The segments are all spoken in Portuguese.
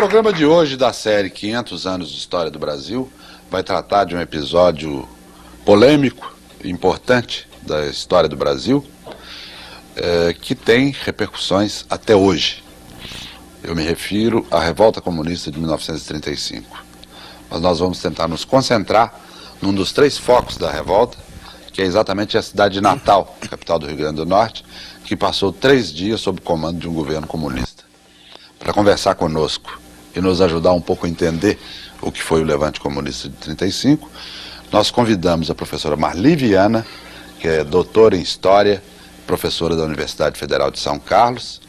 programa de hoje da série 500 anos de História do Brasil vai tratar de um episódio polêmico e importante da história do Brasil, que tem repercussões até hoje. Eu me refiro à Revolta Comunista de 1935. Mas nós vamos tentar nos concentrar num dos três focos da revolta, que é exatamente a cidade de Natal, capital do Rio Grande do Norte, que passou 3 dias sob o comando de um governo comunista. Para conversar conosco e nos ajudar um pouco a entender o que foi o Levante Comunista de 35, nós convidamos a professora Marli Viana, que é doutora em História, professora da Universidade Federal de São Carlos,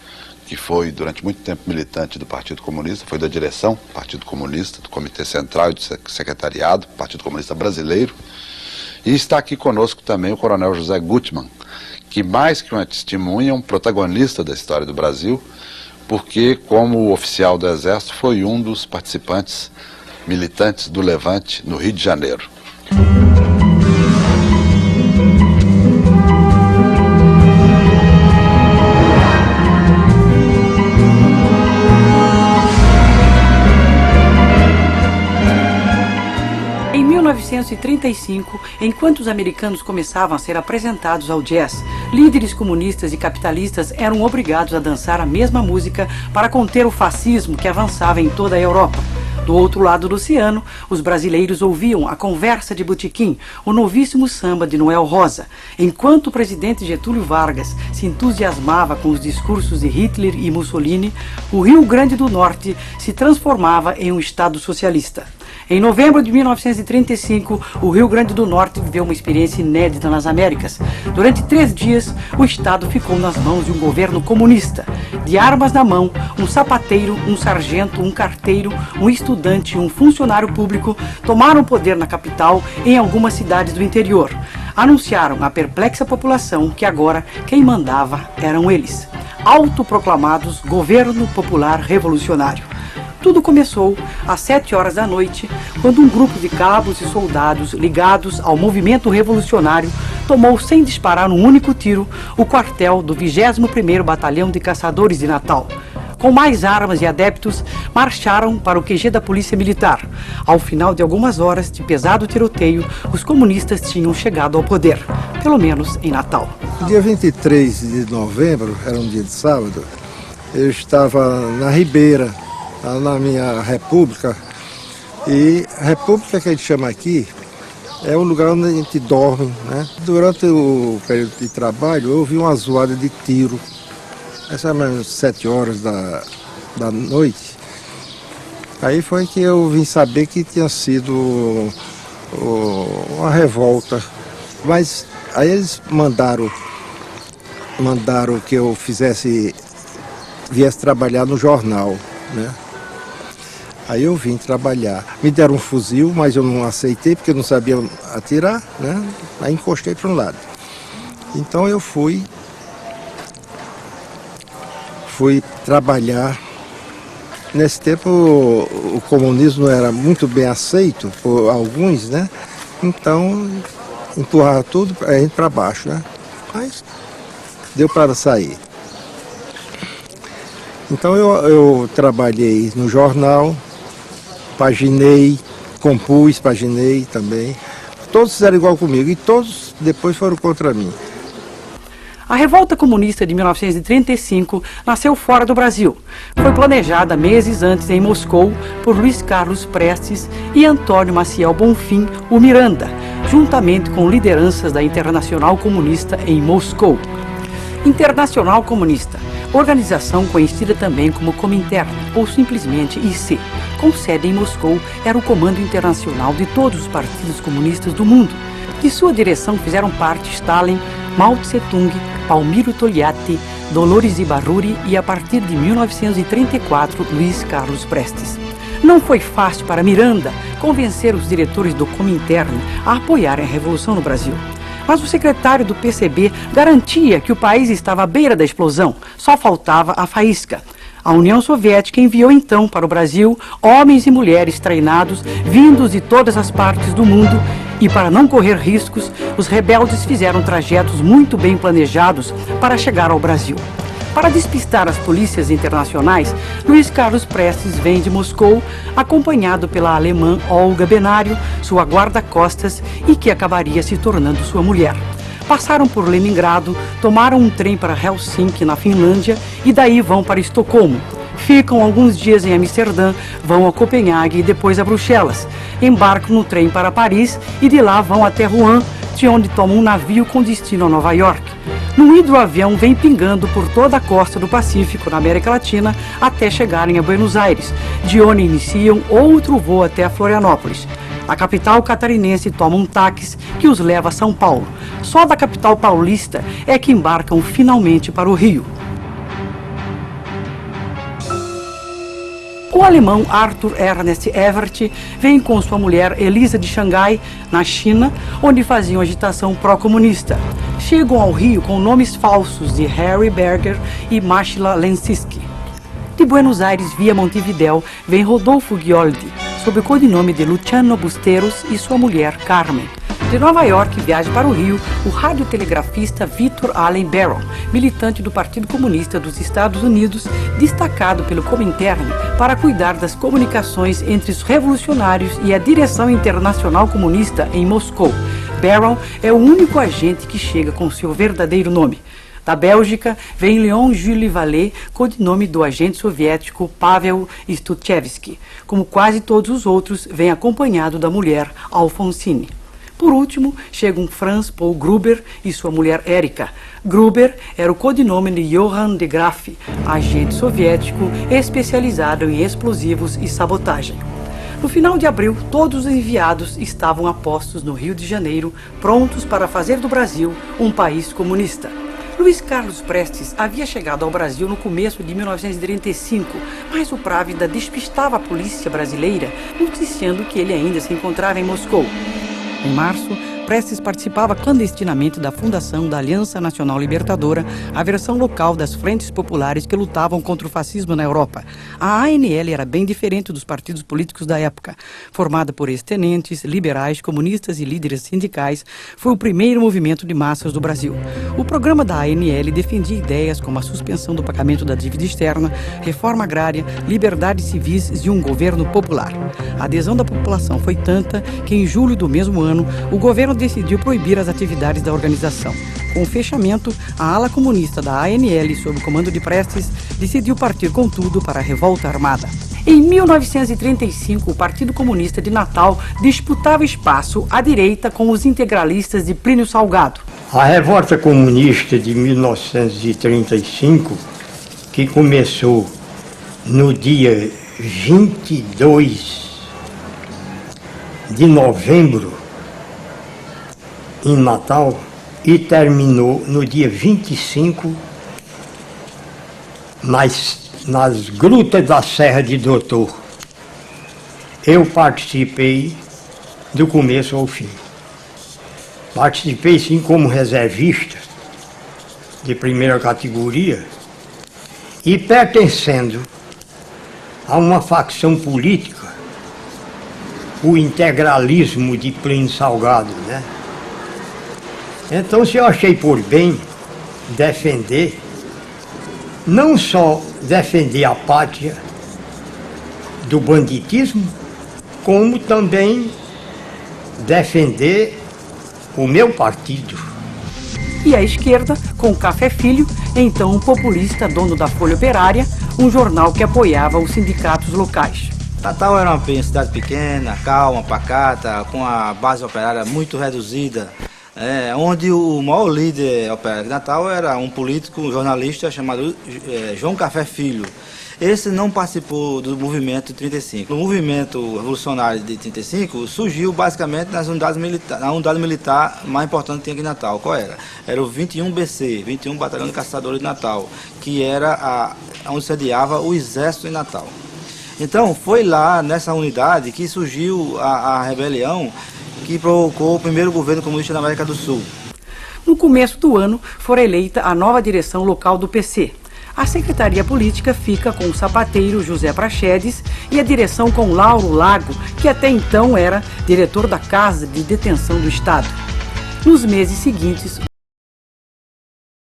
que foi durante muito tempo militante do Partido Comunista, foi da direção do Partido Comunista, do Comitê Central e do Secretariado do Partido Comunista Brasileiro. E está aqui conosco também o coronel José Gutmann, que mais que uma testemunha, é um protagonista da história do Brasil, porque como oficial do Exército foi um dos participantes militantes do Levante no Rio de Janeiro. Em 1935, enquanto os americanos começavam a ser apresentados ao jazz, líderes comunistas e capitalistas eram obrigados a dançar a mesma música para conter o fascismo que avançava em toda a Europa. Do outro lado do oceano, os brasileiros ouviam a Conversa de Botequim, o novíssimo samba de Noel Rosa, enquanto o presidente Getúlio Vargas se entusiasmava com os discursos de Hitler e Mussolini, o Rio Grande do Norte se transformava em um estado socialista. Em novembro de 1935, o Rio Grande do Norte viveu uma experiência inédita nas Américas. Durante 3 dias, o estado ficou nas mãos de um governo comunista. De armas na mão, um sapateiro, um sargento, um carteiro, um estudante e um funcionário público tomaram o poder na capital e em algumas cidades do interior. Anunciaram à perplexa população que agora quem mandava eram eles. Autoproclamados Governo Popular Revolucionário. Tudo começou às 7 horas da noite, quando um grupo de cabos e soldados ligados ao movimento revolucionário tomou, sem disparar um único tiro, o quartel do 21º Batalhão de Caçadores de Natal. Com mais armas e adeptos, marcharam para o QG da Polícia Militar. Ao final de algumas horas de pesado tiroteio, os comunistas tinham chegado ao poder, pelo menos em Natal. Dia 23 de novembro, era um dia de sábado, eu estava na Ribeira, na minha república, e a república que a gente chama aqui é o lugar onde a gente dorme, né? Durante o período de trabalho eu ouvi uma zoada de tiro, essa é 7 horas da noite. Aí foi que eu vim saber que tinha sido uma revolta, mas aí eles mandaram que eu viesse trabalhar no jornal, né? Aí eu vim trabalhar. Me deram um fuzil, mas eu não aceitei porque eu não sabia atirar, né? Aí encostei para um lado. Então eu fui trabalhar. Nesse tempo o comunismo não era muito bem aceito por alguns, né? Então empurrava tudo a gente para baixo, né? Mas deu para sair. Então eu trabalhei no jornal, paginei, compus, paginei também. Todos fizeram igual comigo e todos depois foram contra mim. A Revolta Comunista de 1935 nasceu fora do Brasil. Foi planejada meses antes em Moscou por Luiz Carlos Prestes e Antônio Maciel Bonfim, o Miranda, juntamente com lideranças da Internacional Comunista em Moscou. Internacional Comunista, organização conhecida também como Comintern, ou simplesmente IC, com sede em Moscou, era o comando internacional de todos os partidos comunistas do mundo. De sua direção fizeram parte Stalin, Mao Tse-tung, Palmiro Togliatti, Dolores Ibarruri e, a partir de 1934, Luiz Carlos Prestes. Não foi fácil para Miranda convencer os diretores do Comintern a apoiarem a Revolução no Brasil. Mas o secretário do PCB garantia que o país estava à beira da explosão, só faltava a faísca. A União Soviética enviou então para o Brasil homens e mulheres treinados, vindos de todas as partes do mundo, e para não correr riscos, os rebeldes fizeram trajetos muito bem planejados para chegar ao Brasil. Para despistar as polícias internacionais, Luiz Carlos Prestes vem de Moscou, acompanhado pela alemã Olga Benário, sua guarda-costas e que acabaria se tornando sua mulher. Passaram por Leningrado, tomaram um trem para Helsinki, na Finlândia, e daí vão para Estocolmo. Ficam alguns dias em Amsterdã, vão a Copenhague e depois a Bruxelas. Embarcam no trem para Paris e de lá vão até Rouen, de onde tomam um navio com destino a Nova York. No hidroavião vem pingando por toda a costa do Pacífico, na América Latina, até chegarem a Buenos Aires, de onde iniciam outro voo até a Florianópolis. A capital catarinense toma um táxi que os leva a São Paulo. Só da capital paulista é que embarcam finalmente para o Rio. O alemão Arthur Ernest Evert vem com sua mulher Elisa de Xangai, na China, onde faziam agitação pró-comunista. Chegam ao Rio com nomes falsos de Harry Berger e Machila Lensinski. De Buenos Aires via Montevidéu vem Rodolfo Ghioldi, sob o codinome de Luciano Busteros e sua mulher Carmen. De Nova York viaja para o Rio o radiotelegrafista Victor Allen Barron, militante do Partido Comunista dos Estados Unidos, destacado pelo Comintern para cuidar das comunicações entre os revolucionários e a direção internacional comunista em Moscou. Barron é o único agente que chega com seu verdadeiro nome. Da Bélgica vem Leon Jules Vallée, codinome do agente soviético Pavel Stuchevsky. Como quase todos os outros, vem acompanhado da mulher Alfonsine. Por último, chegam Franz Paul Gruber e sua mulher Erika. Gruber era o codinome de Johann de Graaf, agente soviético especializado em explosivos e sabotagem. No final de abril, todos os enviados estavam a postos no Rio de Janeiro, prontos para fazer do Brasil um país comunista. Luiz Carlos Prestes havia chegado ao Brasil no começo de 1935, mas o Právida despistava a polícia brasileira, noticiando que ele ainda se encontrava em Moscou. Em março, Prestes participava clandestinamente da fundação da Aliança Nacional Libertadora, a versão local das frentes populares que lutavam contra o fascismo na Europa. A ANL era bem diferente dos partidos políticos da época. Formada por ex-tenentes, liberais, comunistas e líderes sindicais, foi o primeiro movimento de massas do Brasil. O programa da ANL defendia ideias como a suspensão do pagamento da dívida externa, reforma agrária, liberdades civis e um governo popular. A adesão da população foi tanta que, em julho do mesmo ano, o governo decidiu proibir as atividades da organização. Com o fechamento, a ala comunista da ANL, sob o comando de Prestes, decidiu partir com tudo para a revolta armada. Em 1935, o Partido Comunista de Natal disputava espaço à direita com os integralistas de Plínio Salgado. A revolta comunista de 1935, que começou no dia 22 de novembro, em Natal, e terminou no dia 25 nas grutas da Serra de Doutor. Eu participei do começo ao fim. Participei sim como reservista de primeira categoria e pertencendo a uma facção política, o integralismo de Plínio Salgado, né? Então, se eu achei por bem defender, não só defender a pátria do banditismo, como também defender o meu partido. E a esquerda, com Café Filho, então um populista dono da Folha Operária, um jornal que apoiava os sindicatos locais. Natal era uma cidade pequena, calma, pacata, com a base operária muito reduzida. Onde o maior líder operário de Natal era um político, um jornalista chamado João Café Filho. Esse não participou do movimento de 35. O movimento revolucionário de 35 surgiu basicamente nas unidades militares, na unidade militar mais importante que tinha aqui em Natal. Qual era? Era o 21BC, 21 Batalhão de Caçadores de Natal, que era onde sediava o Exército em Natal. Então, foi lá, nessa unidade, que surgiu a rebelião que provocou o primeiro governo comunista da América do Sul. No começo do ano, foi eleita a nova direção local do PC. A secretaria política fica com o sapateiro José Praxedes e a direção com Lauro Lago, que até então era diretor da Casa de Detenção do Estado. Nos meses seguintes,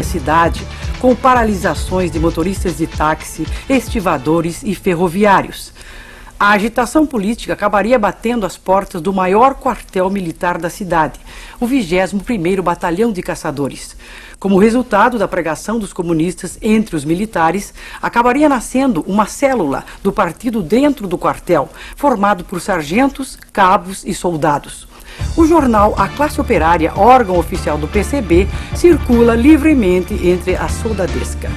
a cidade com paralisações de motoristas de táxi, estivadores e ferroviários. A agitação política acabaria batendo as portas do maior quartel militar da cidade, o 21º Batalhão de Caçadores. Como resultado da pregação dos comunistas entre os militares, acabaria nascendo uma célula do partido dentro do quartel, formado por sargentos, cabos e soldados. O jornal A Classe Operária, órgão oficial do PCB, circula livremente entre a soldadesca.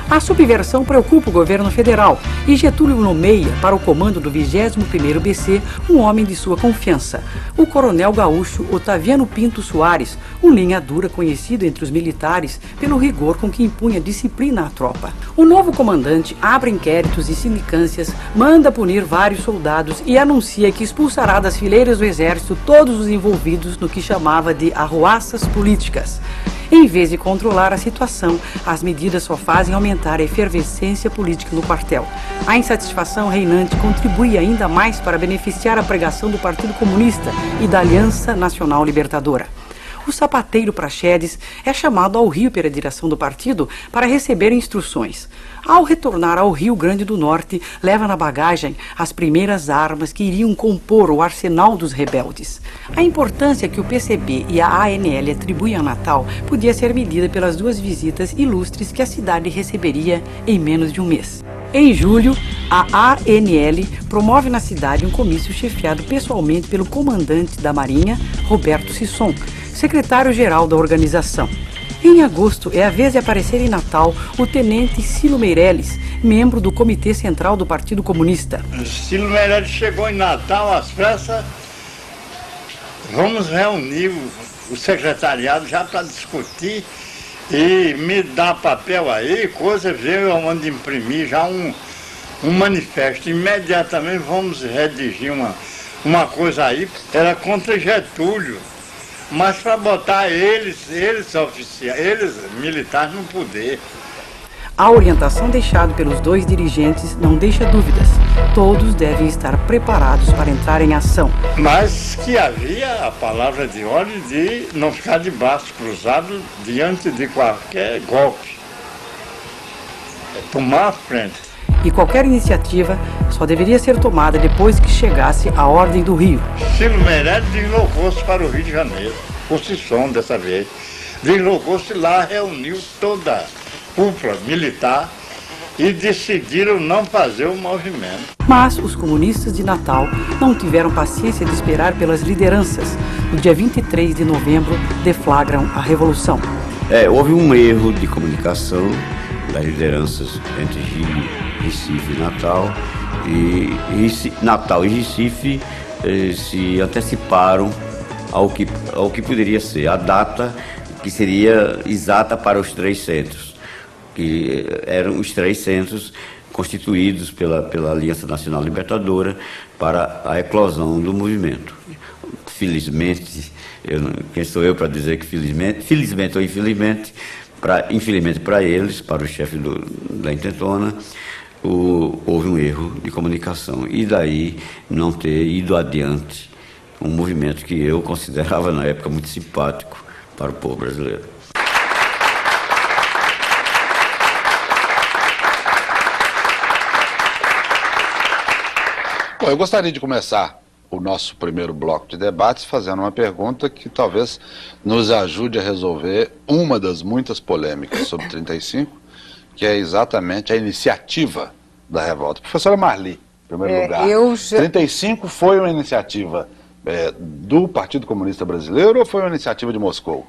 A subversão preocupa o governo federal e Getúlio nomeia para o comando do 21º BC um homem de sua confiança, o coronel gaúcho Otaviano Pinto Soares, um linha dura conhecido entre os militares pelo rigor com que impunha disciplina à tropa. O novo comandante abre inquéritos e sindicâncias, manda punir vários soldados e anuncia que expulsará das fileiras do exército todos os envolvidos no que chamava de arruaças políticas. Em vez de controlar a situação, as medidas só fazem aumentar a efervescência política no quartel. A insatisfação reinante contribui ainda mais para beneficiar a pregação do Partido Comunista e da Aliança Nacional Libertadora. O sapateiro Praxedes é chamado ao Rio pela direção do partido para receber instruções. Ao retornar ao Rio Grande do Norte, leva na bagagem as primeiras armas que iriam compor o arsenal dos rebeldes. A importância que o PCB e a ANL atribuem a Natal podia ser medida pelas duas visitas ilustres que a cidade receberia em menos de um mês. Em julho, a ANL promove na cidade um comício chefiado pessoalmente pelo comandante da Marinha, Roberto Sisson, secretário-geral da organização. Em agosto, é a vez de aparecer em Natal o tenente Cilo Meirelles, membro do Comitê Central do Partido Comunista. Cilo Meirelles chegou em Natal às pressas. Vamos reunir o secretariado já para discutir e me dar papel aí, coisa, ver onde imprimir já um manifesto. Imediatamente vamos redigir uma coisa aí. Era contra Getúlio. Mas para botar eles oficiais, eles militares no poder. A orientação deixada pelos dois dirigentes não deixa dúvidas. Todos devem estar preparados para entrar em ação. Mas que havia a palavra de ordem de não ficar de braços cruzados diante de qualquer golpe. Tomar a frente. E qualquer iniciativa só deveria ser tomada depois que chegasse a Ordem do Rio. Cilo Meirelles deslocou-se para o Rio de Janeiro, por Sisson dessa vez. Deslocou-se lá, reuniu toda a cúpula militar e decidiram não fazer o movimento. Mas os comunistas de Natal não tiveram paciência de esperar pelas lideranças. No dia 23 de novembro, deflagram a Revolução. Houve um erro de comunicação das lideranças entre Rio, Recife e Natal. E Natal e Recife se anteciparam ao que poderia ser a data que seria exata para os três centros, que eram os três centros constituídos pela Aliança Nacional Libertadora para a eclosão do movimento. Felizmente, quem sou eu para dizer que felizmente ou infelizmente, infelizmente para eles, para o chefe da intentona, houve um erro de comunicação e daí não ter ido adiante um movimento que eu considerava na época muito simpático para o povo brasileiro. Bom, eu gostaria de começar o nosso primeiro bloco de debates fazendo uma pergunta que talvez nos ajude a resolver uma das muitas polêmicas sobre 35, que é exatamente a iniciativa da revolta. Professora Marli, em primeiro lugar, 35 foi uma iniciativa do Partido Comunista Brasileiro ou foi uma iniciativa de Moscou?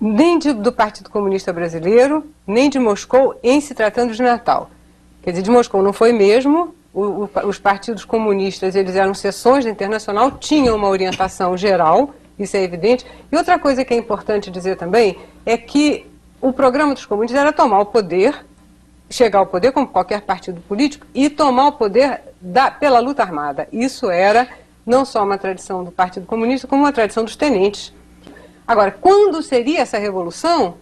Nem do Partido Comunista Brasileiro, nem de Moscou, em se tratando de Natal. Quer dizer, de Moscou não foi mesmo. Os partidos comunistas, eles eram seções da Internacional, tinham uma orientação geral, isso é evidente. E outra coisa que é importante dizer também é que o programa dos comunistas era tomar o poder, chegar ao poder como qualquer partido político e tomar o poder pela luta armada. Isso era não só uma tradição do Partido Comunista, como uma tradição dos tenentes. Agora, quando seria essa revolução?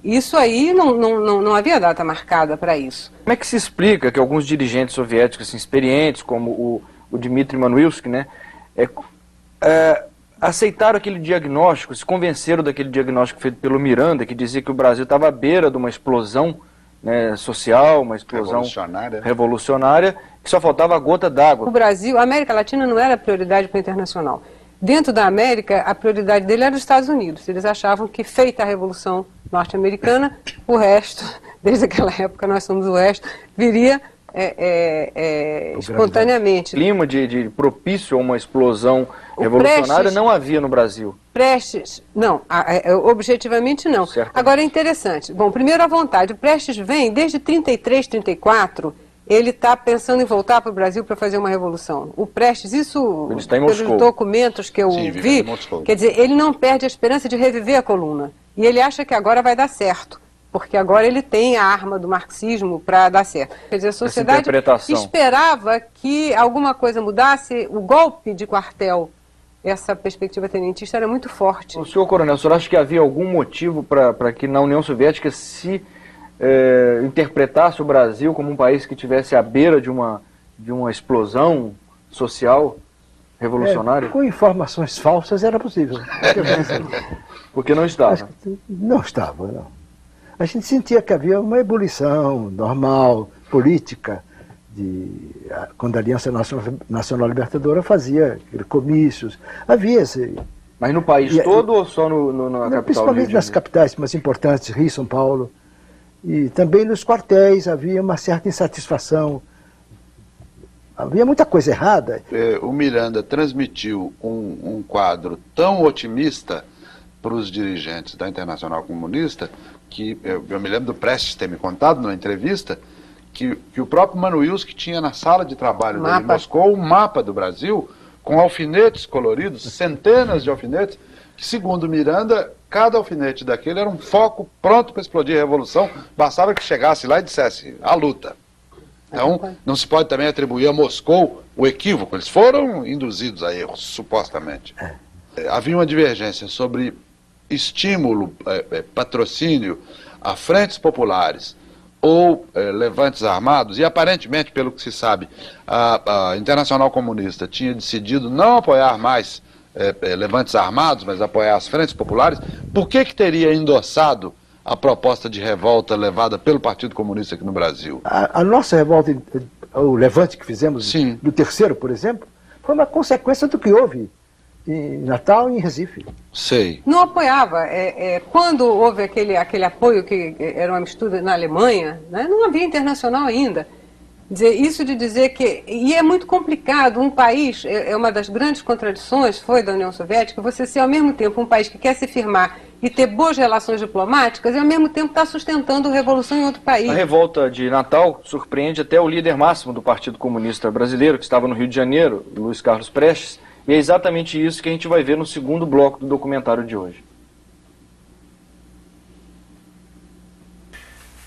Isso aí não havia data marcada para isso. Como é que se explica que alguns dirigentes soviéticos assim, experientes, como o Dmitry Manilsky, né, aceitaram aquele diagnóstico, se convenceram daquele diagnóstico feito pelo Miranda, que dizia que o Brasil estava à beira de uma explosão, né, social, uma explosão revolucionária, que só faltava a gota d'água. O Brasil, a América Latina não era prioridade para o internacional. Dentro da América, a prioridade dele era os Estados Unidos. Eles achavam que, feita a Revolução Norte-Americana, o resto, desde aquela época nós somos o resto, viria espontaneamente. O clima de propício a uma explosão revolucionária não havia no Brasil. Prestes, não, objetivamente não. Certo. Agora é interessante. Bom, primeiro a vontade. O Prestes vem desde 33, 34, ele está pensando em voltar para o Brasil para fazer uma revolução. O Prestes, isso pelos documentos que eu vi, quer dizer, ele não perde a esperança de reviver a coluna. E ele acha que agora vai dar certo, porque agora ele tem a arma do marxismo para dar certo. Quer dizer, a sociedade esperava que alguma coisa mudasse, o golpe de quartel, essa perspectiva tenentista era muito forte. O senhor coronel, o senhor acha que havia algum motivo para que na União Soviética se interpretasse o Brasil como um país que estivesse à beira de uma explosão social revolucionária? Com informações falsas era possível. Porque não estava? Não estava, não. A gente sentia que havia uma ebulição normal, política, quando a Aliança Nacional Libertadora fazia comícios. Havia esse... Mas no país todo ou só na capital? Principalmente nas capitais mais importantes, Rio e São Paulo. E também nos quartéis havia uma certa insatisfação. Havia muita coisa errada. O Miranda transmitiu um quadro tão otimista para os dirigentes da Internacional Comunista que eu me lembro do Prestes ter me contado numa entrevista que o próprio Manuilski tinha na sala de trabalho dele em Moscou um mapa do Brasil com alfinetes coloridos, centenas de alfinetes, que segundo Miranda, cada alfinete daquele era um foco pronto para explodir a revolução, bastava que chegasse lá e dissesse a luta. Então, não se pode também atribuir a Moscou o equívoco, eles foram induzidos a erros, supostamente. Havia uma divergência sobre estímulo, patrocínio a frentes populares ou levantes armados, e aparentemente, pelo que se sabe, a Internacional Comunista tinha decidido não apoiar mais levantes armados, mas apoiar as frentes populares. Por que teria endossado a proposta de revolta levada pelo Partido Comunista aqui no Brasil? A nossa revolta, o levante que fizemos no terceiro, por exemplo, foi uma consequência do que houve em Natal e em Recife. Sei. Não apoiava. Quando houve aquele apoio que era uma mistura na Alemanha, né, não havia internacional ainda. Isso de dizer que... E é muito complicado, um país, uma das grandes contradições foi da União Soviética, você ser ao mesmo tempo um país que quer se firmar e ter boas relações diplomáticas e ao mesmo tempo está sustentando a revolução em outro país. A revolta de Natal surpreende até o líder máximo do Partido Comunista Brasileiro, que estava no Rio de Janeiro, Luiz Carlos Prestes, e é exatamente isso que a gente vai ver no segundo bloco do documentário de hoje.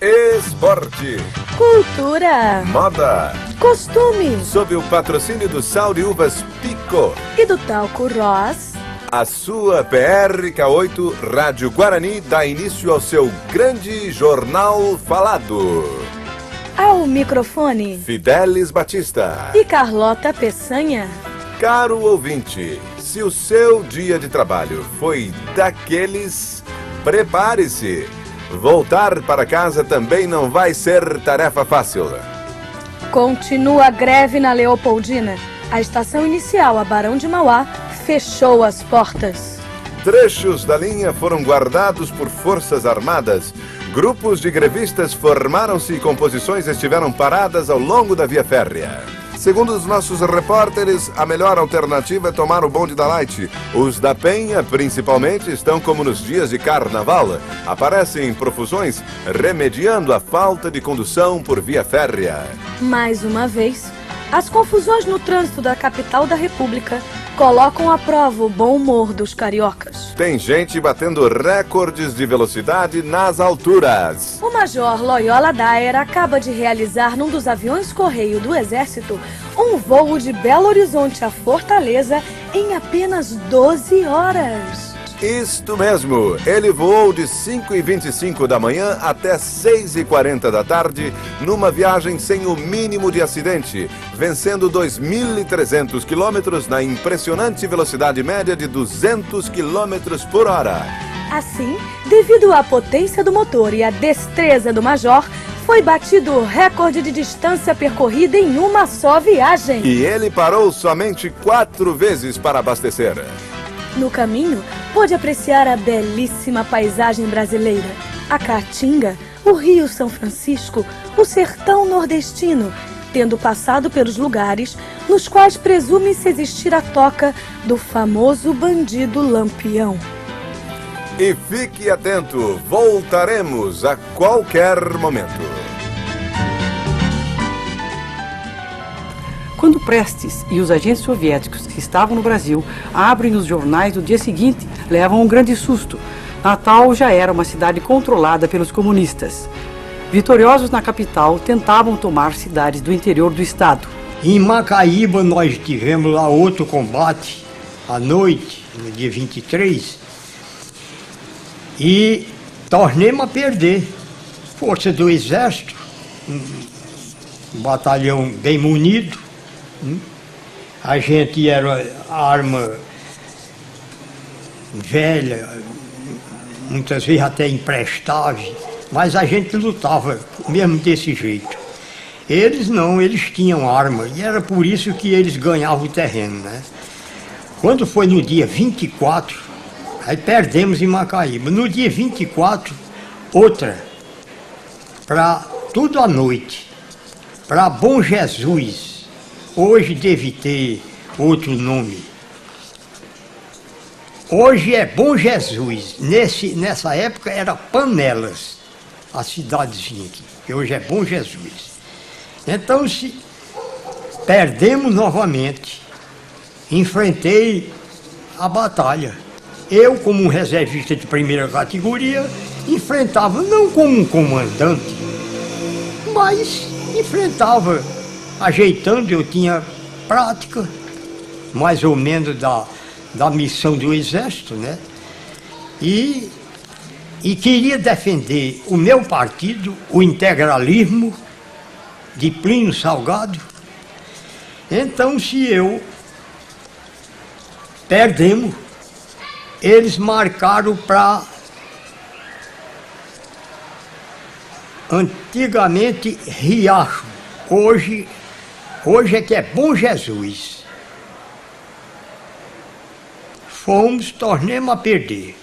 Esporte, cultura, moda, costume, sob o patrocínio do Sal de Uvas Pico e do Talco Ross. A sua PRK8 Rádio Guarani dá início ao seu grande jornal falado. Ao microfone, Fidelis Batista e Carlota Peçanha. Caro ouvinte, se o seu dia de trabalho foi daqueles, prepare-se. Voltar para casa também não vai ser tarefa fácil. Continua a greve na Leopoldina. A estação inicial, a Barão de Mauá, fechou as portas. Trechos da linha foram guardados por forças armadas. Grupos de grevistas formaram-se e composições estiveram paradas ao longo da via férrea. Segundo os nossos repórteres, a melhor alternativa é tomar o bonde da Light. Os da Penha, principalmente, estão como nos dias de carnaval. Aparecem em profusões, remediando a falta de condução por via férrea. Mais uma vez, as confusões no trânsito da capital da República colocam à prova o bom humor dos cariocas. Tem gente batendo recordes de velocidade nas alturas. O Major Loyola Dyer acaba de realizar num dos aviões correio do Exército um voo de Belo Horizonte a Fortaleza em apenas 12 horas. Isto mesmo, ele voou de 5h25 da manhã até 6h40 da tarde, numa viagem sem o mínimo de acidente, vencendo 2.300 quilômetros na impressionante velocidade média de 200 quilômetros por hora. Assim, devido à potência do motor e à destreza do Major, foi batido o recorde de distância percorrida em uma só viagem. E ele parou somente 4 vezes para abastecer. No caminho, pôde apreciar a belíssima paisagem brasileira, a Caatinga, o Rio São Francisco, o sertão nordestino, tendo passado pelos lugares nos quais presume-se existir a toca do famoso bandido Lampião. E fique atento, voltaremos a qualquer momento. Quando Prestes e os agentes soviéticos que estavam no Brasil abrem os jornais do dia seguinte, levam um grande susto. Natal já era uma cidade controlada pelos comunistas. Vitoriosos na capital, tentavam tomar cidades do interior do estado. Em Macaíba nós tivemos lá outro combate, à noite, no dia 23, e tornemos a perder. Força do Exército, um batalhão bem munido. A gente era arma velha, muitas vezes até imprestável, mas a gente lutava mesmo desse jeito. Eles não, eles tinham arma, e era por isso que eles ganhavam o terreno, né? Quando foi no dia 24, aí perdemos em Macaíba. No dia 24, outra, para tudo à noite, para Bom Jesus. Hoje deve ter outro nome. Hoje é Bom Jesus. Nessa época era Panelas, a cidadezinha aqui, que hoje é Bom Jesus. Então, se perdemos novamente, enfrentei a batalha. Eu, como um reservista de primeira categoria, enfrentava não como um comandante, mas enfrentava ajeitando. Eu tinha prática, mais ou menos, da missão do Exército, né? E queria defender o meu partido, o integralismo de Plínio Salgado. Então, se eu perdemos, eles marcaram para antigamente Riacho, hoje é que é Bom Jesus. Tornemos a perder.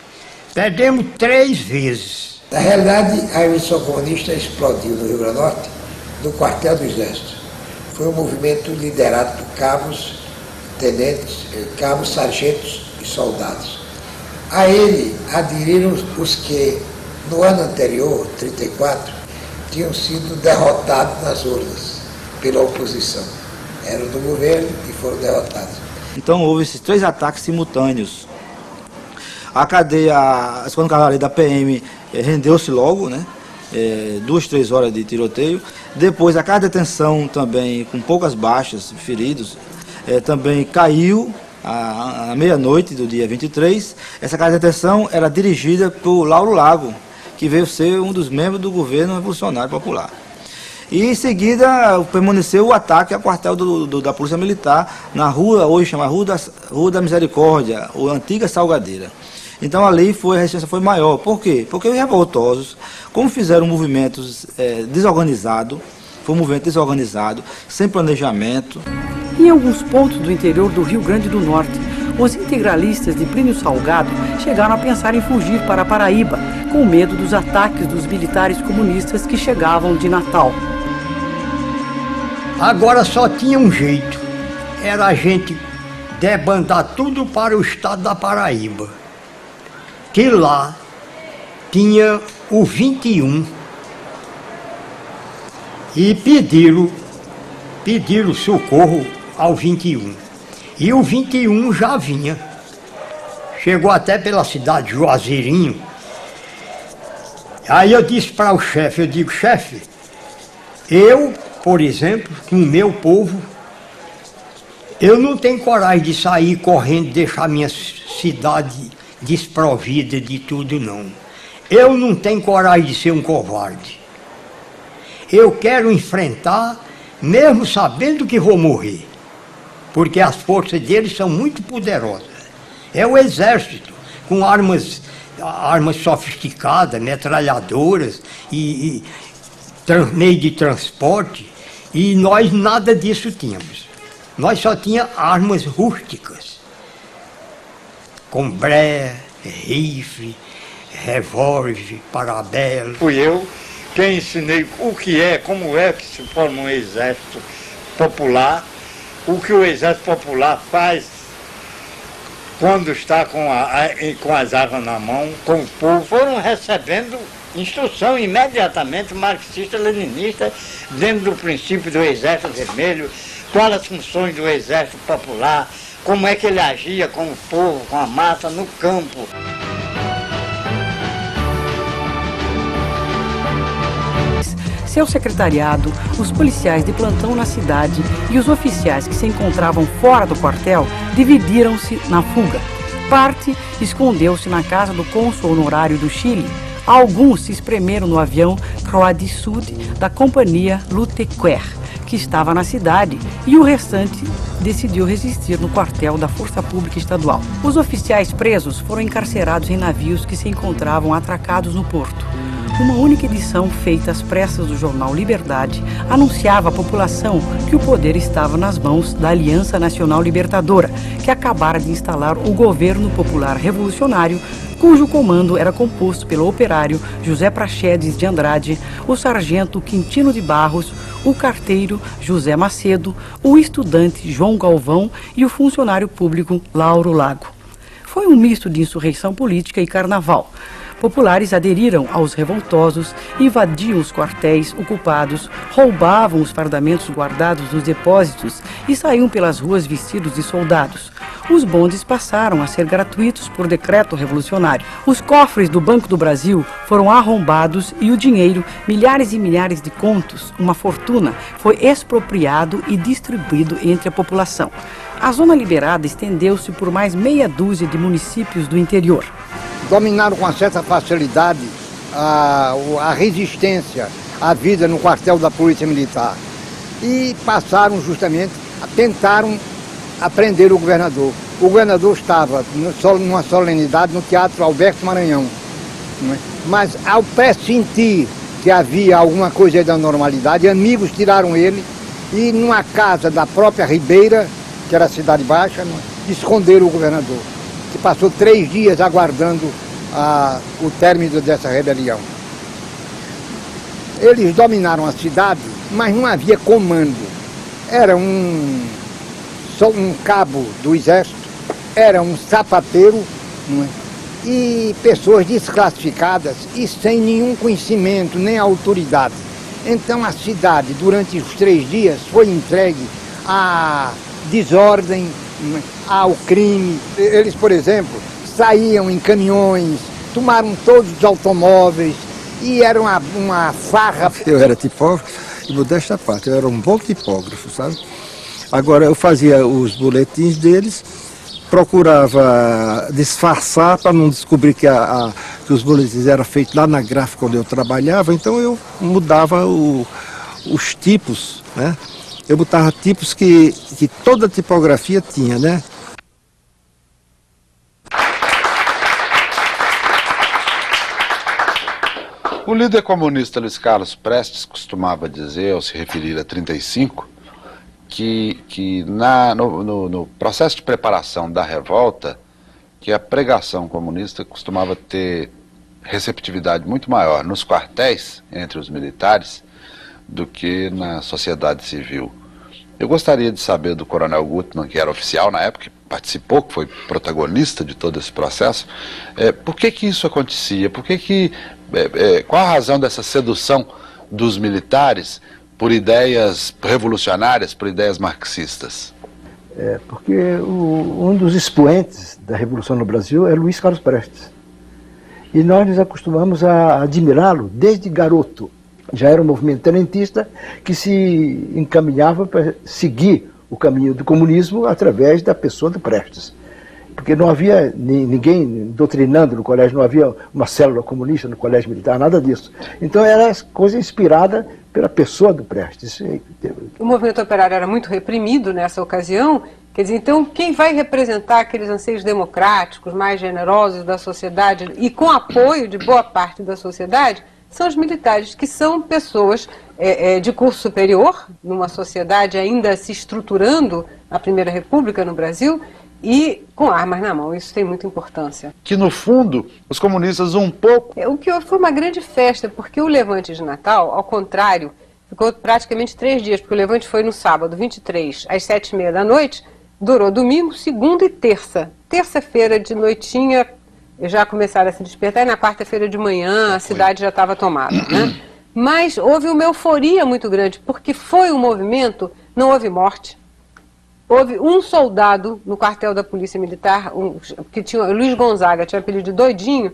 Perdemos 3 vezes. Na realidade, a Revolução Comunista explodiu no Rio Grande do Norte, no quartel do Exército. Foi um movimento liderado por cabos, tenentes, cabos, sargentos e soldados. A ele aderiram os que, no ano anterior, 34, tinham sido derrotados nas urnas pela oposição. Eram do governo e foram derrotados. Então houve esses 3 ataques simultâneos. A cadeia, a Esquadrão Cavalaria da PM rendeu-se logo, né? 2, 3 horas de tiroteio. Depois a casa de detenção também, com poucas baixas, feridos, também caiu à meia-noite do dia 23. Essa casa de detenção era dirigida por Lauro Lago, que veio ser um dos membros do governo revolucionário popular. E em seguida permaneceu o ataque ao quartel da Polícia Militar na rua, hoje chama Rua da Misericórdia, ou Antiga Salgadeira. Então ali a resistência foi maior. Por quê? Porque os revoltosos, como fizeram movimentos desorganizados, foi um movimento desorganizado, sem planejamento. Em alguns pontos do interior do Rio Grande do Norte, os integralistas de Plínio Salgado chegaram a pensar em fugir para a Paraíba, com medo dos ataques dos militares comunistas que chegavam de Natal. Agora só tinha um jeito, era a gente debandar tudo para o estado da Paraíba, que lá tinha o 21, e pediram socorro ao 21, e o 21 já vinha, chegou até pela cidade de Juazeirinho. Aí eu disse para o chefe, eu digo, chefe, eu, por exemplo, com o meu povo, eu não tenho coragem de sair correndo, deixar minha cidade desprovida de tudo, não. Eu não tenho coragem de ser um covarde. Eu quero enfrentar, mesmo sabendo que vou morrer, porque as forças deles são muito poderosas. É o exército, com armas sofisticadas, metralhadoras e meio de transporte, e nós nada disso tínhamos. Nós só tínhamos armas rústicas, com breia, rifle, revólver, parabéns. Fui eu quem ensinei o que é, como é que se forma um exército popular, o que o exército popular faz quando está com as armas na mão, com o povo. Foram recebendo instrução imediatamente marxista-leninista dentro do princípio do Exército Vermelho, quais as funções do Exército Popular, como é que ele agia com o povo, com a massa no campo. Seu secretariado, os policiais de plantão na cidade e os oficiais que se encontravam fora do quartel dividiram-se na fuga. Parte escondeu-se na casa do cônsul honorário do Chile. Alguns se espremeram no avião Croix du Sud da companhia Lutequer, que estava na cidade, e o restante decidiu resistir no quartel da Força Pública Estadual. Os oficiais presos foram encarcerados em navios que se encontravam atracados no porto. Uma única edição feita às pressas do jornal Liberdade anunciava à população que o poder estava nas mãos da Aliança Nacional Libertadora, que acabara de instalar o governo popular revolucionário, cujo comando era composto pelo operário José Praxedes de Andrade, o sargento Quintino de Barros, o carteiro José Macedo, o estudante João Galvão e o funcionário público Lauro Lago. Foi um misto de insurreição política e carnaval. Populares aderiram aos revoltosos, invadiam os quartéis ocupados, roubavam os fardamentos guardados nos depósitos e saíam pelas ruas vestidos de soldados. Os bondes passaram a ser gratuitos por decreto revolucionário. Os cofres do Banco do Brasil foram arrombados e o dinheiro, milhares e milhares de contos, uma fortuna, foi expropriado e distribuído entre a população. A zona liberada estendeu-se por mais meia dúzia de municípios do interior. Dominaram com certa facilidade a resistência à vida no quartel da Polícia Militar e passaram justamente, tentaram prender o governador. O governador estava numa solenidade no Teatro Alberto Maranhão, mas ao pressentir que havia alguma coisa aí da normalidade, amigos tiraram ele e numa casa da própria Ribeira, que era a Cidade Baixa, esconderam o governador, que passou 3 dias aguardando o término dessa rebelião. Eles dominaram a cidade, mas não havia comando. Era só um cabo do exército, era um sapateiro, e pessoas desclassificadas e sem nenhum conhecimento, nem autoridade. Então a cidade, durante os 3 dias, foi entregue à desordem, ao crime. Eles, por exemplo, saíam em caminhões, tomaram todos os automóveis e era uma farra. Eu era tipógrafo e, modéstia à parte, eu era um bom tipógrafo, sabe? Agora eu fazia os boletins deles, procurava disfarçar para não descobrir que os boletins eram feitos lá na gráfica onde eu trabalhava, então eu mudava os tipos, né? Eu botava tipos que toda tipografia tinha, né? O líder comunista Luiz Carlos Prestes costumava dizer, ao se referir a 35, que no processo de preparação da revolta, que a pregação comunista costumava ter receptividade muito maior nos quartéis, entre os militares, do que na sociedade civil. Eu gostaria de saber do coronel Gutmann, que era oficial na época, que participou, que foi protagonista de todo esse processo, por que isso acontecia? Qual a razão dessa sedução dos militares por ideias revolucionárias, por ideias marxistas? Porque um dos expoentes da Revolução no Brasil é Luiz Carlos Prestes. E nós nos acostumamos a admirá-lo desde garoto. Já era um movimento tenentista que se encaminhava para seguir o caminho do comunismo através da pessoa do Prestes. porque não havia ninguém doutrinando no colégio, não havia uma célula comunista no colégio militar, nada disso. Então era coisa inspirada pela pessoa do Prestes. O movimento operário era muito reprimido nessa ocasião, quer dizer, então quem vai representar aqueles anseios democráticos mais generosos da sociedade e com apoio de boa parte da sociedade são os militares, que são pessoas de curso superior, numa sociedade ainda se estruturando, a Primeira República no Brasil, e com armas na mão. Isso tem muita importância. Que no fundo, os comunistas um pouco... O que foi uma grande festa, porque o levante de Natal, ao contrário, ficou praticamente 3 dias, porque o levante foi no sábado, 23, às 7h30 da noite, durou domingo, segunda e terça. Terça-feira de noitinha já começaram a se despertar, e na quarta-feira de manhã a cidade já estava tomada, né? Mas houve uma euforia muito grande, porque foi um movimento, não houve morte. Houve um soldado no quartel da Polícia Militar, que tinha, Luiz Gonzaga, tinha apelido de Doidinho,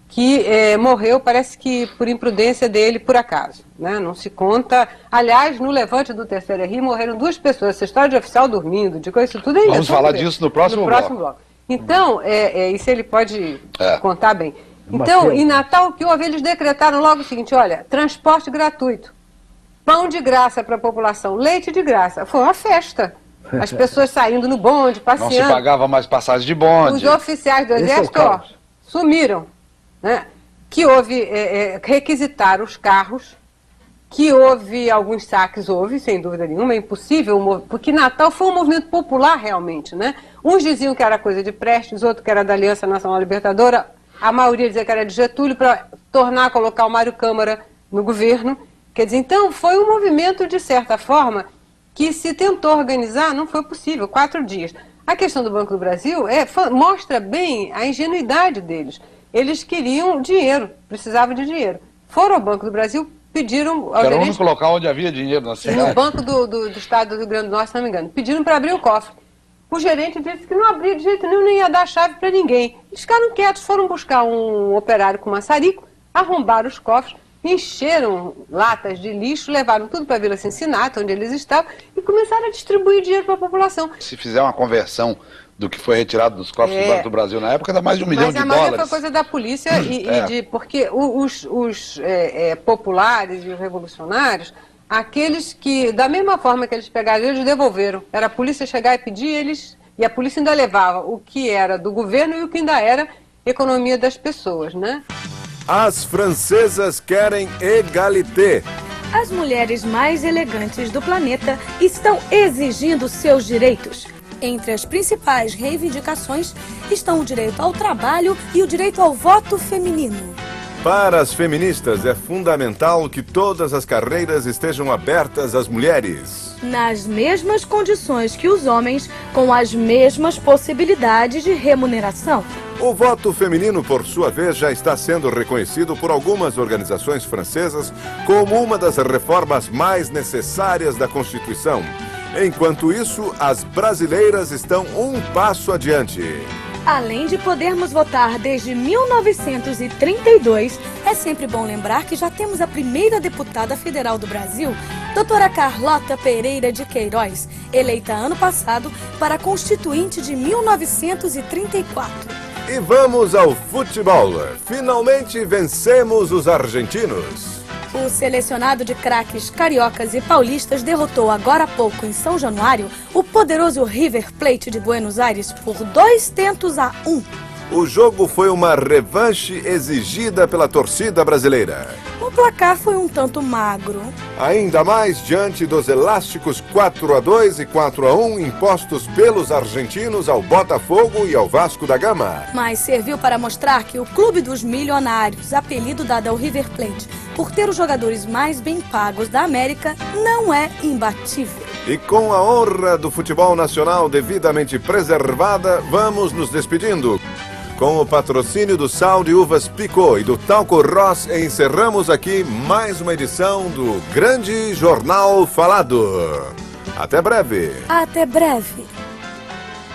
que morreu, parece que por imprudência dele, por acaso, né? Não se conta. Aliás, no levante do Terceiro RI morreram 2 pessoas, essa história de oficial dormindo, de coisa, isso tudo ainda. Vamos falar disso no próximo bloco. Então, isso ele pode contar bem. Então, em Natal, o que houve? Eles decretaram logo o seguinte: olha, transporte gratuito, pão de graça para a população, leite de graça. Foi uma festa. As pessoas saindo no bonde, passeando. Não se pagava mais passagem de bonde. Os oficiais do Exército sumiram, né? Que houve, requisitaram os carros, que houve alguns saques, sem dúvida nenhuma, é impossível, porque Natal foi um movimento popular realmente, né? Uns diziam que era coisa de Prestes, outros que era da Aliança Nacional Libertadora, a maioria dizia que era de Getúlio, para colocar o Mário Câmara no governo. Quer dizer, então foi um movimento, de certa forma, que se tentou organizar, não foi possível, 4 dias. A questão do Banco do Brasil mostra bem a ingenuidade deles. Eles queriam dinheiro, precisavam de dinheiro. Foram ao Banco do Brasil, pediram ao gerente... Era o único local onde havia dinheiro na cidade. No Banco do Estado do Rio Grande do Norte, se não me engano. Pediram para abrir o cofre. O gerente disse que não abria de jeito nenhum, nem ia dar a chave para ninguém. Eles ficaram quietos, foram buscar um operário com maçarico, arrombaram os cofres, encheram latas de lixo, levaram tudo para a Vila Cincinnati, onde eles estavam, e começaram a distribuir dinheiro para a população. Se fizer uma conversão do que foi retirado dos cofres do Banco do Brasil na época, dá mais de 1 milhão de dólares. Mas a maioria foi coisa da polícia porque os populares e os revolucionários, aqueles que, da mesma forma que eles pegaram, eles devolveram. Era a polícia chegar e pedir, e a polícia ainda levava o que era do governo e o que ainda era economia das pessoas, né? As francesas querem égalité. As mulheres mais elegantes do planeta estão exigindo seus direitos. Entre as principais reivindicações estão o direito ao trabalho e o direito ao voto feminino. Para as feministas, é fundamental que todas as carreiras estejam abertas às mulheres. Nas mesmas condições que os homens, com as mesmas possibilidades de remuneração. O voto feminino, por sua vez, já está sendo reconhecido por algumas organizações francesas como uma das reformas mais necessárias da Constituição. Enquanto isso, as brasileiras estão um passo adiante. Além de podermos votar desde 1932, é sempre bom lembrar que já temos a primeira deputada federal do Brasil, doutora Carlota Pereira de Queiroz, eleita ano passado para a Constituinte de 1934. E vamos ao futebol. Finalmente vencemos os argentinos. O selecionado de craques cariocas e paulistas derrotou agora há pouco em São Januário o poderoso River Plate de Buenos Aires por 2-1. O jogo foi uma revanche exigida pela torcida brasileira. O placar foi um tanto magro. Ainda mais diante dos elásticos 4-2 e 4-1 impostos pelos argentinos ao Botafogo e ao Vasco da Gama. Mas serviu para mostrar que o Clube dos Milionários, apelido dado ao River Plate por ter os jogadores mais bem pagos da América, não é imbatível. E com a honra do futebol nacional devidamente preservada, vamos nos despedindo. Com o patrocínio do Sal de Uvas Picot e do Talco Ross, encerramos aqui mais uma edição do Grande Jornal Falado. Até breve. Até breve.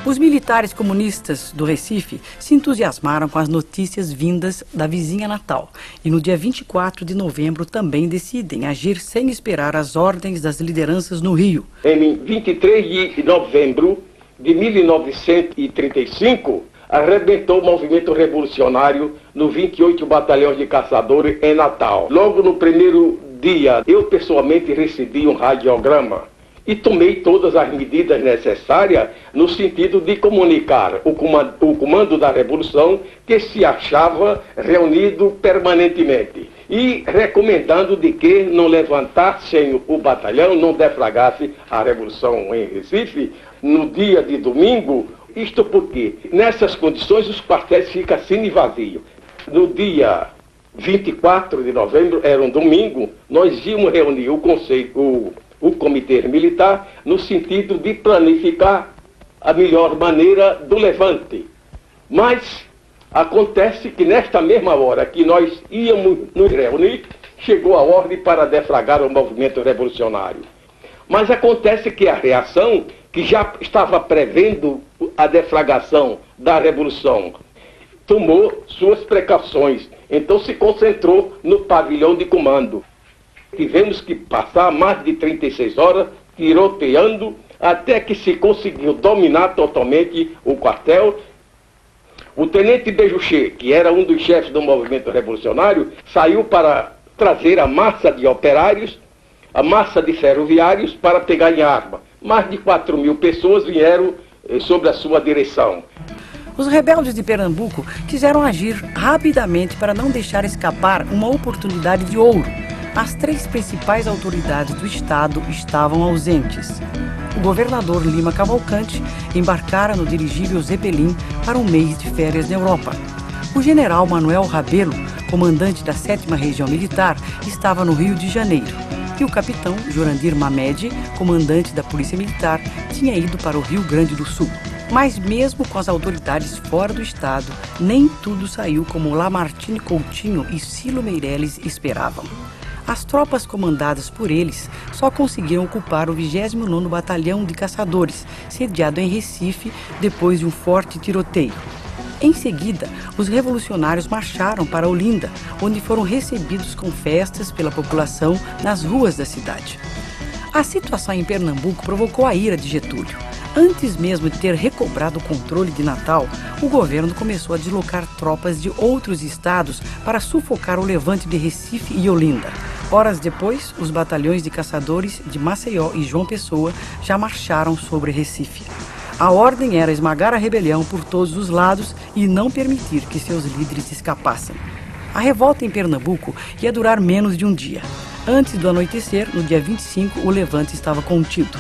Os militares comunistas do Recife se entusiasmaram com as notícias vindas da vizinha Natal e no dia 24 de novembro também decidem agir sem esperar as ordens das lideranças no Rio. Em 23 de novembro de 1935, arrebentou o movimento revolucionário no 28 Batalhão de Caçadores em Natal. Logo no primeiro dia, eu pessoalmente recebi um radiograma e tomei todas as medidas necessárias no sentido de comunicar o comando da Revolução, que se achava reunido permanentemente, e recomendando de que não levantassem o batalhão, não deflagrasse a Revolução em Recife no dia de domingo. Isto porque, nessas condições, os quartéis ficam semi-vazios. No dia 24 de novembro, era um domingo, nós íamos reunir o Comitê Militar no sentido de planificar a melhor maneira do levante. Mas acontece que nesta mesma hora que nós íamos nos reunir, chegou a ordem para deflagrar o movimento revolucionário. Mas acontece que a reação, que já estava prevendo a deflagração da Revolução, tomou suas precauções, então se concentrou no pavilhão de comando. Tivemos que passar mais de 36 horas tiroteando até que se conseguiu dominar totalmente o quartel. O tenente Bejuché, que era um dos chefes do movimento revolucionário, saiu para trazer a massa de operários, a massa de ferroviários para pegar em arma. Mais de 4.000 pessoas vieram sob a sua direção. Os rebeldes de Pernambuco quiseram agir rapidamente para não deixar escapar uma oportunidade de ouro. As 3 principais autoridades do Estado estavam ausentes. O governador Lima Cavalcante embarcara no dirigível Zeppelin para um mês de férias na Europa. O general Manuel Rabelo, comandante da 7ª Região Militar, estava no Rio de Janeiro. E o capitão Jurandir Mamed, comandante da Polícia Militar, tinha ido para o Rio Grande do Sul. Mas mesmo com as autoridades fora do estado, nem tudo saiu como Lamartine Coutinho e Cilo Meireles esperavam. As tropas comandadas por eles só conseguiram ocupar o 29º Batalhão de Caçadores, sediado em Recife, depois de um forte tiroteio. Em seguida, os revolucionários marcharam para Olinda, onde foram recebidos com festas pela população nas ruas da cidade. A situação em Pernambuco provocou a ira de Getúlio. Antes mesmo de ter recobrado o controle de Natal, o governo começou a deslocar tropas de outros estados para sufocar o levante de Recife e Olinda. Horas depois, os batalhões de caçadores de Maceió e João Pessoa já marcharam sobre Recife. A ordem era esmagar a rebelião por todos os lados e não permitir que seus líderes escapassem. A revolta em Pernambuco ia durar menos de um dia. Antes do anoitecer, no dia 25, o levante estava contido.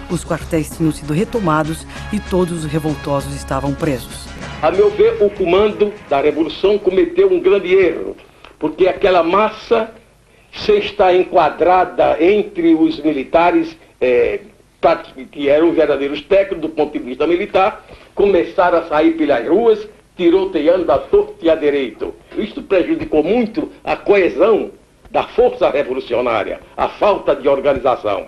Os quartéis tinham sido retomados e todos os revoltosos estavam presos. A meu ver, o comando da Revolução cometeu um grande erro, porque aquela massa, sem estar enquadrada entre os militares, que eram verdadeiros técnicos do ponto de vista militar, começaram a sair pelas ruas, tiroteando à torta e à direita. Isto prejudicou muito a coesão da força revolucionária, a falta de organização.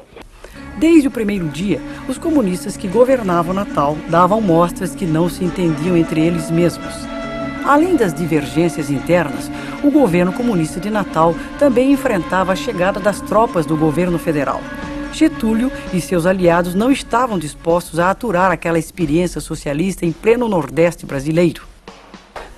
Desde o primeiro dia, os comunistas que governavam Natal davam mostras que não se entendiam entre eles mesmos. Além das divergências internas, o governo comunista de Natal também enfrentava a chegada das tropas do governo federal. Getúlio e seus aliados não estavam dispostos a aturar aquela experiência socialista em pleno Nordeste brasileiro.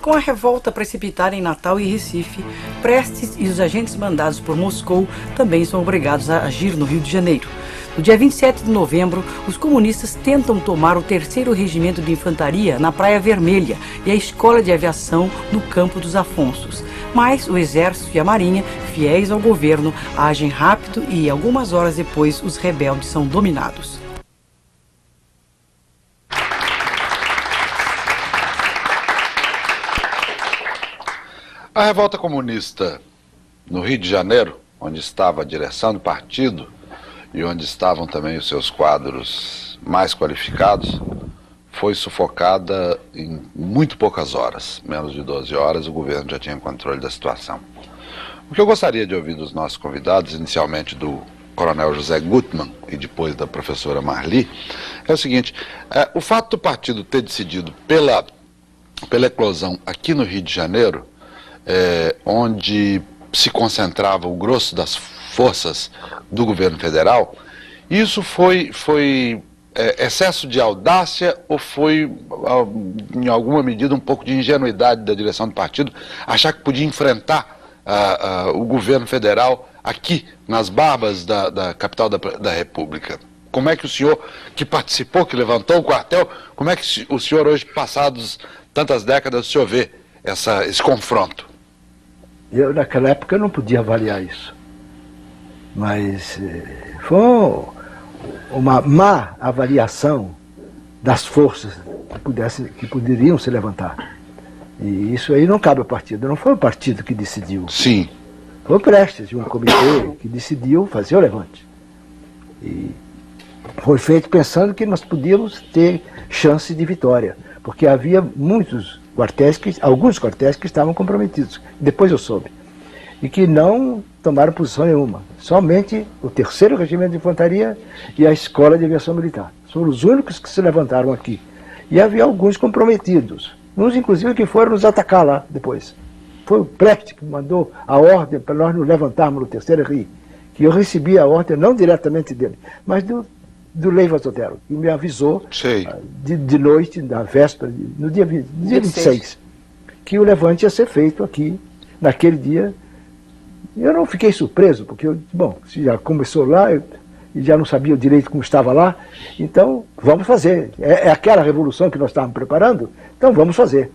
Com a revolta precipitada em Natal e Recife, Prestes e os agentes mandados por Moscou também são obrigados a agir no Rio de Janeiro. No dia 27 de novembro, os comunistas tentam tomar o 3º Regimento de Infantaria na Praia Vermelha e a Escola de Aviação no Campo dos Afonsos. Mas o Exército e a Marinha, fiéis ao governo, agem rápido e, algumas horas depois, os rebeldes são dominados. A revolta comunista no Rio de Janeiro, onde estava a direção do partido e onde estavam também os seus quadros mais qualificados, foi sufocada em muito poucas horas, menos de 12 horas, o governo já tinha controle da situação. O que eu gostaria de ouvir dos nossos convidados, inicialmente do coronel José Gutmann e depois da professora Marli, é o seguinte: o fato do partido ter decidido pela eclosão aqui no Rio de Janeiro, onde se concentrava o grosso das forças do governo federal, isso foi excesso de audácia ou foi, em alguma medida, um pouco de ingenuidade da direção do partido achar que podia enfrentar o governo federal aqui, nas barbas da capital da República? Como é que o senhor, que participou, que levantou o quartel, como é que o senhor hoje, passados tantas décadas, o senhor vê esse confronto? Eu, naquela época, não podia avaliar isso. Mas foi uma má avaliação das forças que poderiam se levantar. E isso aí não cabe ao partido. Não foi o partido que decidiu. Sim. Foi o Prestes, um comitê que decidiu fazer o levante. E foi feito pensando que nós podíamos ter chance de vitória. Porque havia alguns quartéis que estavam comprometidos. Depois eu soube. E que não tomaram posição nenhuma. Somente o 3º Regimento de Infantaria e a Escola de Aviação Militar. Foram os únicos que se levantaram aqui. E havia alguns comprometidos. Uns, inclusive, que foram nos atacar lá depois. Foi o Precht que mandou a ordem para nós nos levantarmos no 3º RI. Que eu recebi a ordem não diretamente dele, mas do Leiva Zotero, que me avisou de noite, na véspera, no dia 26, que o levante ia ser feito aqui, naquele dia. Eu não fiquei surpreso, porque, se já começou lá, e já não sabia direito como estava lá, então vamos fazer. É aquela revolução que nós estávamos preparando, então vamos fazer.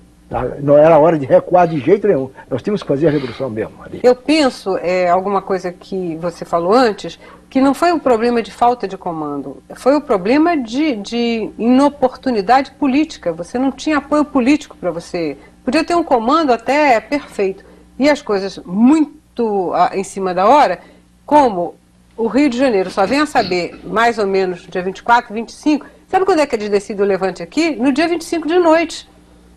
Não era hora de recuar de jeito nenhum, nós tínhamos que fazer a revolução mesmo. Ali. Eu penso, alguma coisa que você falou antes, que não foi um problema de falta de comando, foi um problema de inoportunidade política. Você não tinha apoio político para você. Podia ter um comando até perfeito. E as coisas muito em cima da hora, como o Rio de Janeiro só vem a saber mais ou menos dia 24, 25. Sabe quando é que eles decidem o levante aqui? No dia 25 de noite.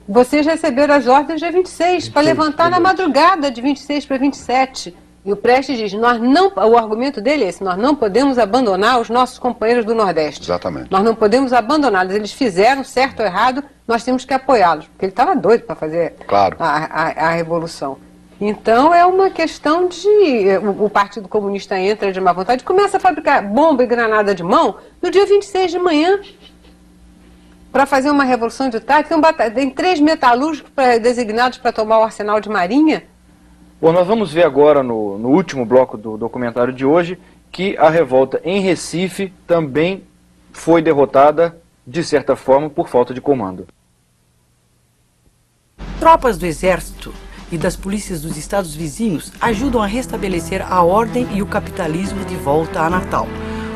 Vocês receberam as ordens dia 26, para levantar na madrugada de 26 para 27. E o Prestes diz, o argumento dele é esse, nós não podemos abandonar os nossos companheiros do Nordeste. Exatamente. Nós não podemos abandoná-los. Eles fizeram certo ou errado, nós temos que apoiá-los. Porque ele estava doido para fazer a revolução. Então é uma questão de... O Partido Comunista entra de má vontade, começa a fabricar bomba e granada de mão no dia 26 de manhã para fazer uma revolução de tarde. Tem 3 metalúrgicos designados para tomar o arsenal de Marinha. Bom, nós vamos ver agora no último bloco do documentário de hoje que a revolta em Recife também foi derrotada, de certa forma, por falta de comando. Tropas do Exército e das polícias dos estados vizinhos ajudam a restabelecer a ordem e o capitalismo de volta a Natal.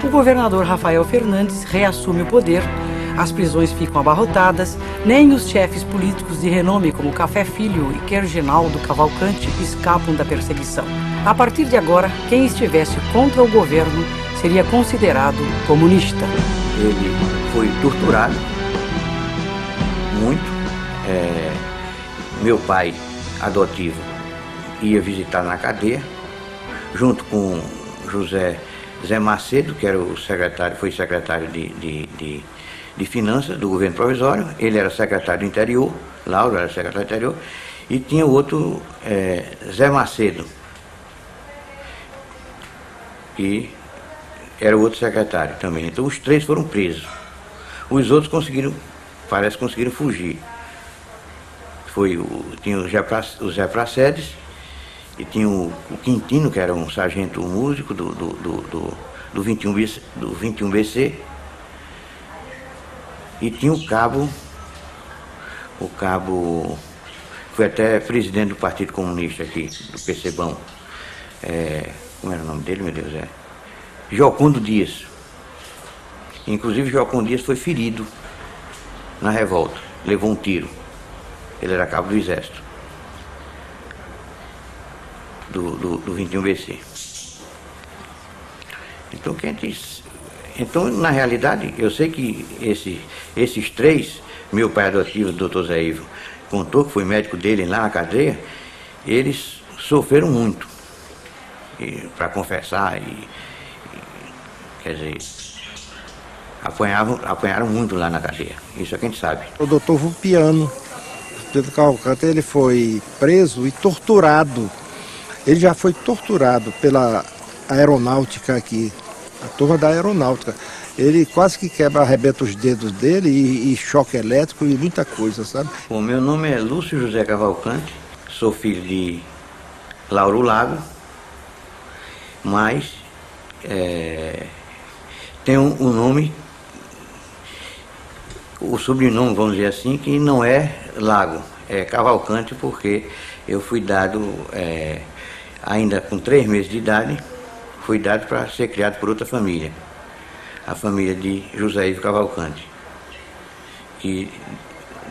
O governador Rafael Fernandes reassume o poder, as prisões ficam abarrotadas, nem os chefes políticos de renome como Café Filho e Quergenaldo Cavalcante escapam da perseguição. A partir de agora, quem estivesse contra o governo seria considerado comunista. Ele foi torturado muito. Meu pai adotivo ia visitar na cadeia, junto com Zé Macedo, que era foi secretário de Finanças do governo provisório. Ele era secretário do interior, Lauro era secretário do interior, e tinha o outro, Zé Macedo, que era o outro secretário também. Então os 3 foram presos. Os outros parece que conseguiram fugir. Tinha o Zé Pracedes e tinha o Quintino, que era um sargento músico do 21BC, e tinha o cabo foi até presidente do Partido Comunista aqui, do PCBão. Como era o nome dele, meu Deus? Jocundo Dias. Inclusive Jocundo Dias foi ferido na revolta, levou um tiro. Ele era cabo do Exército, do 21BC. Então, na realidade, eu sei que esses 3, meu pai adotivo, o doutor Zé Ivo, contou que foi médico dele lá na cadeia, eles sofreram muito para confessar quer dizer, apanharam muito lá na cadeia. Isso é que a gente sabe. O doutor Vulpiano, Pedro Cavalcante, ele foi preso e torturado. Ele já foi torturado pela aeronáutica aqui, a turma da aeronáutica. ele quase que quebra, arrebenta os dedos dele e choque elétrico e muita coisa, sabe? O meu nome é Lúcio José Cavalcante, sou filho de Lauro Lago, mas tem um nome, o sobrenome, vamos dizer assim, que não é Lago, é Cavalcante, porque eu fui dado, ainda com 3 meses de idade, fui dado para ser criado por outra família, a família de José Ivo Cavalcante, de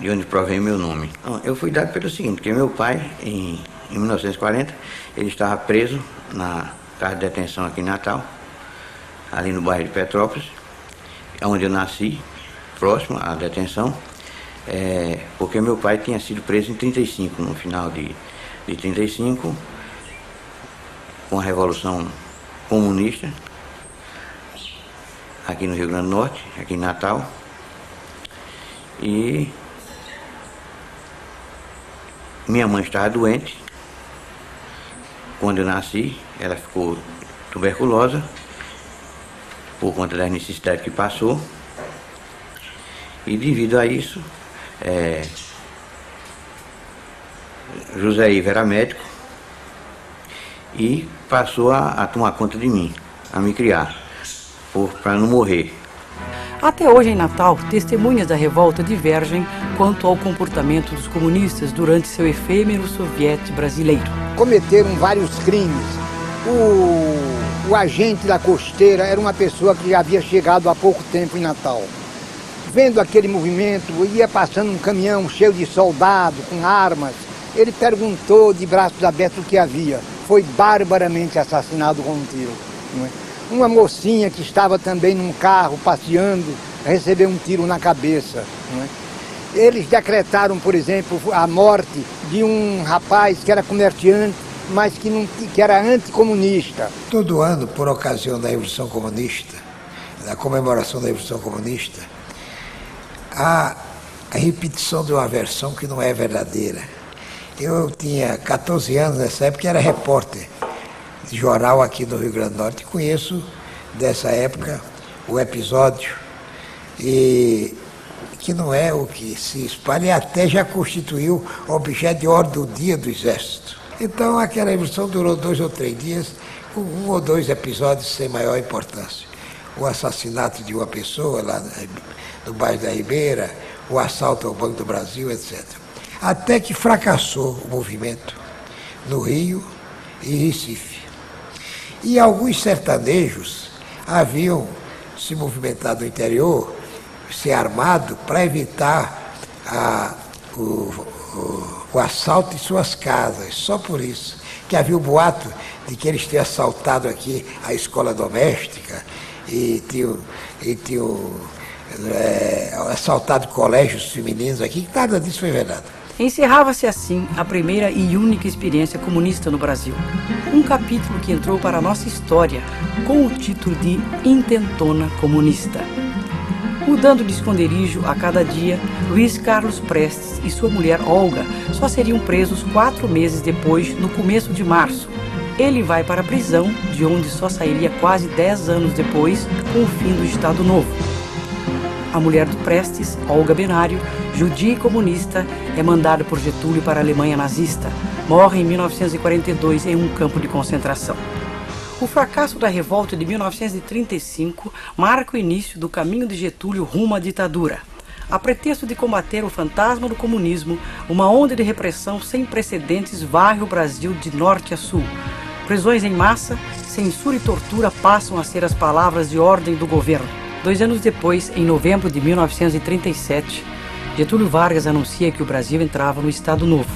onde provém meu nome. Eu fui dado pelo seguinte, que meu pai, em 1940, ele estava preso na casa de detenção aqui em Natal, ali no bairro de Petrópolis, onde eu nasci, próximo à detenção, porque meu pai tinha sido preso em 35, no final de 35, com a Revolução Comunista, aqui no Rio Grande do Norte, aqui em Natal, e minha mãe estava doente. Quando eu nasci, ela ficou tuberculosa, por conta das necessidades que passou, e devido a isso, José Ivo era médico e passou a tomar conta de mim, a me criar, para não morrer. Até hoje em Natal, testemunhas da revolta divergem quanto ao comportamento dos comunistas durante seu efêmero soviete brasileiro. Cometeram vários crimes. O agente da costeira era uma pessoa que já havia chegado há pouco tempo em Natal. Vendo aquele movimento, ia passando um caminhão cheio de soldados, com armas. Ele perguntou de braços abertos o que havia. Foi barbaramente assassinado com um tiro. Não é? Uma mocinha que estava também num carro passeando, recebeu um tiro na cabeça. Não é? Eles decretaram, por exemplo, a morte de um rapaz que era comerciante, mas que era anticomunista. Todo ano, por ocasião da Revolução Comunista, da comemoração da Revolução Comunista, há a repetição de uma versão que não é verdadeira. Eu tinha 14 anos nessa época e era repórter de jornal aqui no Rio Grande do Norte. Conheço dessa época o episódio, e que não é o que se espalha, e até já constituiu objeto de ordem do dia do Exército. Então aquela revolução durou 2 ou 3 dias, com 1 ou 2 episódios sem maior importância. O assassinato de uma pessoa lá no bairro da Ribeira, o assalto ao Banco do Brasil, etc. Até que fracassou o movimento no Rio e Recife. E alguns sertanejos haviam se movimentado no interior, se armado para evitar o assalto em suas casas, só por isso. Que havia o boato de que eles tinham assaltado aqui a escola doméstica e tinham assaltado colégios femininos aqui, que nada disso foi verdade. Encerrava-se assim a primeira e única experiência comunista no Brasil. Um capítulo que entrou para a nossa história com o título de Intentona Comunista. Mudando de esconderijo a cada dia, Luiz Carlos Prestes e sua mulher Olga só seriam presos 4 meses depois, no começo de março. Ele vai para a prisão, de onde só sairia quase 10 anos depois, com o fim do Estado Novo. A mulher do Prestes, Olga Benário, judia e comunista, é mandada por Getúlio para a Alemanha nazista. Morre em 1942 em um campo de concentração. O fracasso da revolta de 1935 marca o início do caminho de Getúlio rumo à ditadura. A pretexto de combater o fantasma do comunismo, uma onda de repressão sem precedentes varre o Brasil de norte a sul. Prisões em massa, censura e tortura passam a ser as palavras de ordem do governo. 2 anos depois, em novembro de 1937, Getúlio Vargas anuncia que o Brasil entrava no Estado Novo.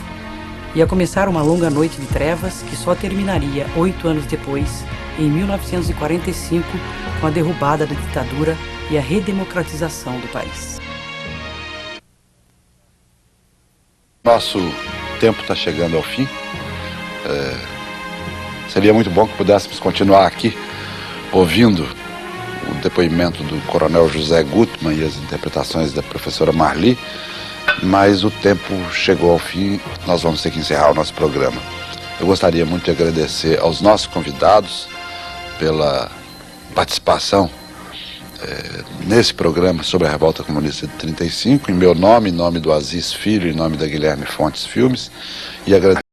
Ia começar uma longa noite de trevas que só terminaria 8 anos depois, em 1945, com a derrubada da ditadura e a redemocratização do país. Nosso tempo está chegando ao fim. Seria muito bom que pudéssemos continuar aqui ouvindo o depoimento do coronel José Gutmann e as interpretações da professora Marli, mas o tempo chegou ao fim, nós vamos ter que encerrar o nosso programa. Eu gostaria muito de agradecer aos nossos convidados pela participação nesse programa sobre a Revolta Comunista de 35, em meu nome, em nome do Aziz Filho, em nome da Guilherme Fontes Filmes, e agradeço